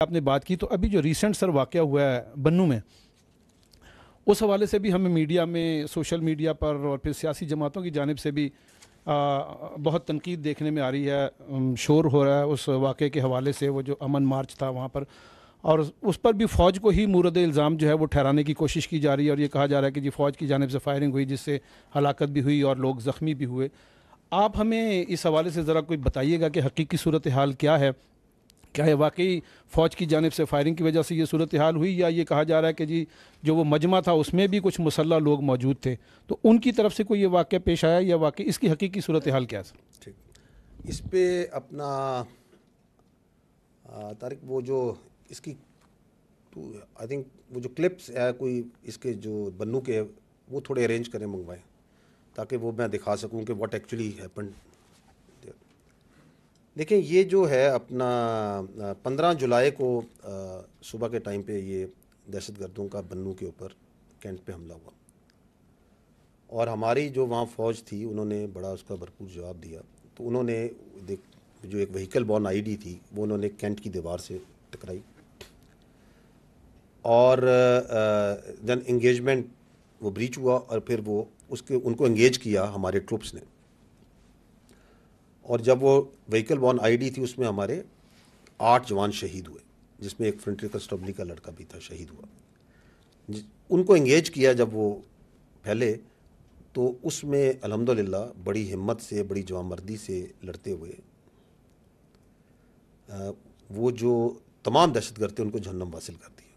آپ نے بات کی تو ابھی جو ریسنٹ سر واقعہ ہوا ہے بنوں میں، اس حوالے سے بھی ہمیں میڈیا میں، سوشل میڈیا پر اور پھر سیاسی جماعتوں کی جانب سے بھی بہت تنقید دیکھنے میں آ رہی ہے، شور ہو رہا ہے اس واقعے کے حوالے سے۔ وہ جو امن مارچ تھا وہاں پر، اور اس پر بھی فوج کو ہی مورد الزام جو ہے وہ ٹھہرانے کی کوشش کی جا رہی ہے، اور یہ کہا جا رہا ہے کہ جی فوج کی جانب سے فائرنگ ہوئی جس سے ہلاکت بھی ہوئی اور لوگ زخمی بھی ہوئے۔ آپ ہمیں اس حوالے سے ذرا کوئی بتائیے گا کہ حقیقی صورتحال کیا ہے؟ کیا یہ واقعی فوج کی جانب سے فائرنگ کی وجہ سے یہ صورتحال ہوئی، یا یہ کہا جا رہا ہے کہ جی جو وہ مجمع تھا اس میں بھی کچھ مسلح لوگ موجود تھے، تو ان کی طرف سے کوئی یہ واقعہ پیش آیا، یا واقعی اس کی حقیقی صورتحال کیا ہے؟ ٹھیک، اس پہ اپنا طارق وہ جو اس کی آئی تھنک وہ جو کلپس ہے کوئی اس کے جو بنوں کے وہ تھوڑے ارینج کریں، منگوائیں، تاکہ وہ میں دکھا سکوں کہ واٹ ایکچولی ہیپنڈ۔ دیکھیں یہ جو ہے اپنا 15 جولائی کو صبح کے ٹائم پہ یہ دہشت گردوں کا بنوں کے اوپر کینٹ پہ حملہ ہوا، اور ہماری جو وہاں فوج تھی انہوں نے بڑا اس کا بھرپور جواب دیا۔ تو انہوں نے جو ایک وہیکل بورن آئی ڈی تھی وہ انہوں نے کینٹ کی دیوار سے ٹکرائی، اور دین انگیجمنٹ وہ بریچ ہوا، اور پھر وہ ان کو انگیج کیا ہمارے ٹروپس نے، اور جب وہ وہیکل بورن آئی ڈی تھی اس میں ہمارے 8 جوان شہید ہوئے، جس میں ایک فرنٹری کنسٹیبلی کا لڑکا بھی تھا، شہید ہوا۔ ان کو انگیج کیا جب وہ پھیلے، تو اس میں الحمدللہ بڑی ہمت سے، بڑی جوانمردی سے لڑتے ہوئے وہ جو تمام دہشت گرد تھے ان کو جہنم واصل کر دیا۔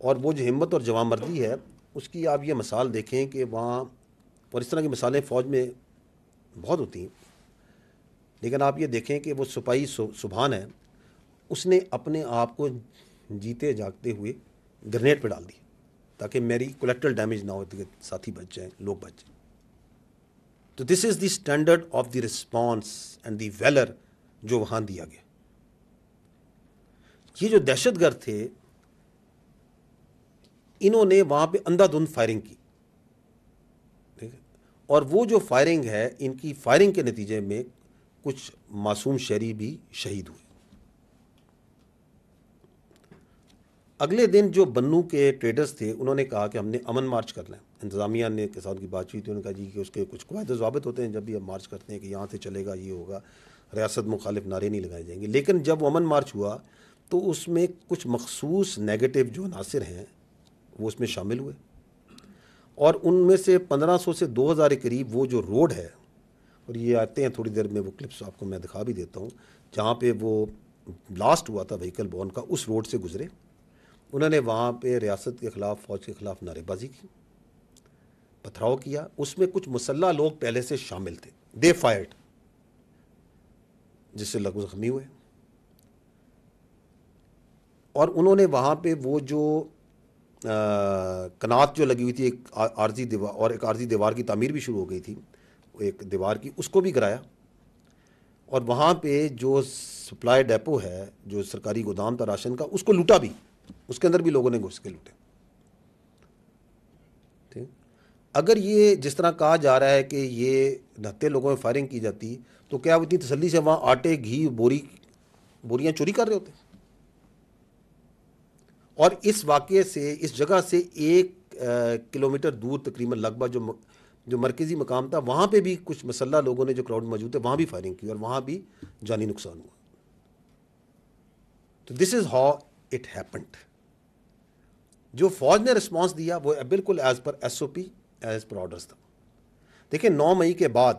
اور وہ جو ہمت اور جوانمردی ہے اس کی آپ یہ مثال دیکھیں کہ وہاں، اور اس طرح کی مثالیں فوج میں بہت ہوتی ہیں، لیکن آپ یہ دیکھیں کہ وہ سپاہی سبحان ہے، اس نے اپنے آپ کو جیتے جاگتے ہوئے گرنیڈ پہ ڈال دی تاکہ میری کولیکٹرل ڈیمیج نہ ہو، کہ ساتھی بچ جائیں، لوگ بچ جائیں۔ تو this is the standard of the response and the valour جو وہاں دیا گیا۔ یہ جو دہشت گرد تھے انہوں نے وہاں پہ اندھا دھند فائرنگ کی، اور وہ جو فائرنگ ہے، ان کی فائرنگ کے نتیجے میں کچھ معصوم شہری بھی شہید ہوئے۔ اگلے دن جو بنوں کے ٹریڈرز تھے انہوں نے کہا کہ ہم نے امن مارچ کرنا ہے۔ انتظامیہ نے کے ساتھ کی بات چیت تھی، انہوں نے کہا جی کہ اس کے کچھ قواعد و ضوابط ہوتے ہیں، جب بھی ہم مارچ کرتے ہیں کہ یہاں سے چلے گا، یہ ہوگا، ریاست مخالف نعرے نہیں لگائے جائیں گے۔ لیکن جب وہ امن مارچ ہوا تو اس میں کچھ مخصوص نیگیٹو جو عناصر ہیں وہ اس میں شامل ہوئے، اور ان میں سے 1500 سے 2000 کے قریب وہ جو روڈ ہے، اور یہ آتے ہیں تھوڑی دیر میں، وہ کلپس آپ کو میں دکھا بھی دیتا ہوں، جہاں پہ وہ بلاسٹ ہوا تھا وہیکل بورن کا، اس روڈ سے گزرے۔ انہوں نے وہاں پہ ریاست کے خلاف، فوج کے خلاف نعرے بازی کی، پتھراؤ کیا۔ اس میں کچھ مسلح لوگ پہلے سے شامل تھے، دے فائرڈ، جس سے لوگ زخمی ہوئے۔ اور انہوں نے وہاں پہ وہ جو کنات جو لگی ہوئی تھی، ایک عارضی دیوار، اور ایک عارضی دیوار کی تعمیر بھی شروع ہو گئی تھی ایک دیوار کی، اس کو بھی گرایا۔ اور وہاں پہ جو سپلائی ڈیپو ہے، جو سرکاری گودام تھا راشن کا، اس کو لوٹا بھی، اس کے اندر بھی لوگوں نے گھس کے لوٹے۔ ٹھیک، اگر یہ جس طرح کہا جا رہا ہے کہ یہ 69 لوگوں میں فائرنگ کی جاتی، تو کیا وہ اتنی تسلی سے وہاں آٹے، گھی، بوریاں چوری کر رہے ہوتے؟ اور اس واقعے سے، اس جگہ سے 1 کلومیٹر دور تقریباً لگ بھگ جو مرکزی مقام تھا، وہاں پہ بھی کچھ مسلح لوگوں نے جو کراؤڈ موجود تھے وہاں بھی فائرنگ کی، اور وہاں بھی جانی نقصان ہوا۔ تو this is how it happened. جو فوج نے رسپانس دیا وہ بالکل ایز پر ایس او پی، ایز پر آرڈرز تھا۔ دیکھیں 9 مئی کے بعد،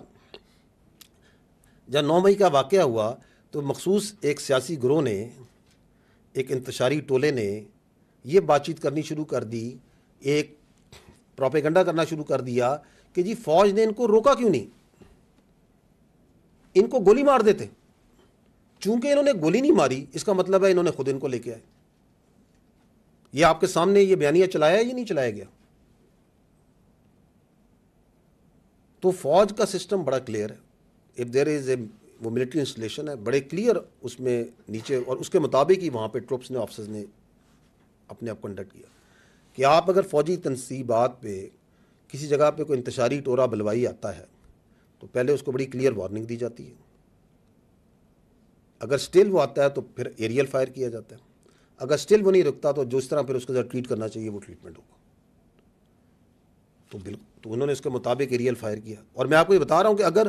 جب 9 مئی کا واقعہ ہوا تو مخصوص ایک سیاسی گروہ نے، ایک انتشاری ٹولے نے یہ بات چیت کرنی شروع کر دی، ایک پروپیگنڈا کرنا شروع کر دیا کہ جی فوج نے ان کو روکا کیوں نہیں، ان کو گولی مار دیتے۔ چونکہ انہوں نے گولی نہیں ماری، اس کا مطلب ہے انہوں نے خود ان کو لے کے آئے۔ یہ آپ کے سامنے یہ بیانیہ چلایا ہے یا نہیں چلایا گیا؟ تو فوج کا سسٹم بڑا کلیئر ہے، اف دیر از اے، وہ ملٹری انسٹالیشن ہے، بڑے کلیئر اس میں نیچے، اور اس کے مطابق ہی وہاں پہ ٹروپس نے، آفیسرز نے اپنے آپ کنڈکٹ کیا کہ آپ اگر فوجی تنصیبات پہ کسی جگہ پہ کوئی انتشاری ٹورا بلوائی آتا ہے تو پہلے اس کو بڑی کلیئر وارننگ دی جاتی ہے۔ اگر اسٹل وہ آتا ہے تو پھر ایریل فائر کیا جاتا ہے. اگر اسٹل وہ نہیں رکتا تو جس طرح پھر اس کے ساتھ ٹریٹ کرنا چاہیے وہ ٹریٹمنٹ ہوگا. تو انہوں نے اس کے مطابق ایریل فائر کیا. اور میں آپ کو یہ بتا رہا ہوں کہ اگر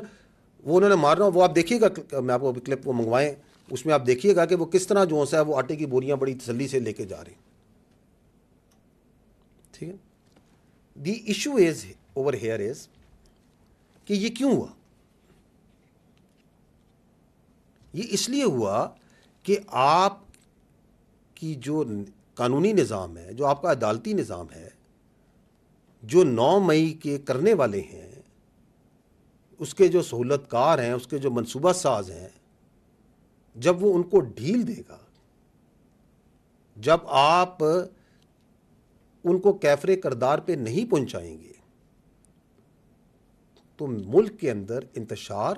وہ انہوں نے مارنا وہ آپ دیکھیے گا, میں آپ کو کلپ وہ منگوائیں, اس میں آپ دیکھیے گا کہ وہ کس طرح جو ہے وہ آٹے کی بوریاں بڑی تسلی سے لے کے جا رہے ہیں. ٹھیک ہے. The issue is over here is کہ یہ کیوں ہوا. یہ اس لیے ہوا کہ آپ کی جو قانونی نظام ہے, جو آپ کا عدالتی نظام ہے, جو 9 مئی کے کرنے والے ہیں, اس کے جو سہولت کار ہیں, اس کے جو منصوبہ ساز ہیں, جب وہ ان کو ڈھیل دے گا, جب آپ ان کو کیفر کردار پہ نہیں پہنچائیں گے, تو ملک کے اندر انتشار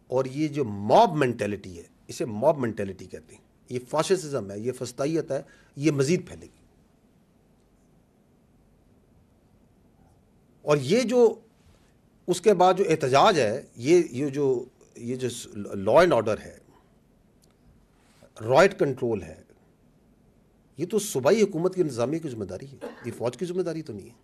اور یہ جو موب مینٹیلٹی ہے, اسے موب مینٹیلٹی کہتے ہیں, یہ فاشسزم ہے, یہ فسطائیت ہے, یہ مزید پھیلے گی. اور یہ جو اس کے بعد جو احتجاج ہے, یہ جو لا اینڈ آرڈر ہے, رائٹ کنٹرول ہے, یہ تو صوبائی حکومت کی انتظامیہ کی ذمہ داری ہے, یہ فوج کی ذمہ داری تو نہیں ہے.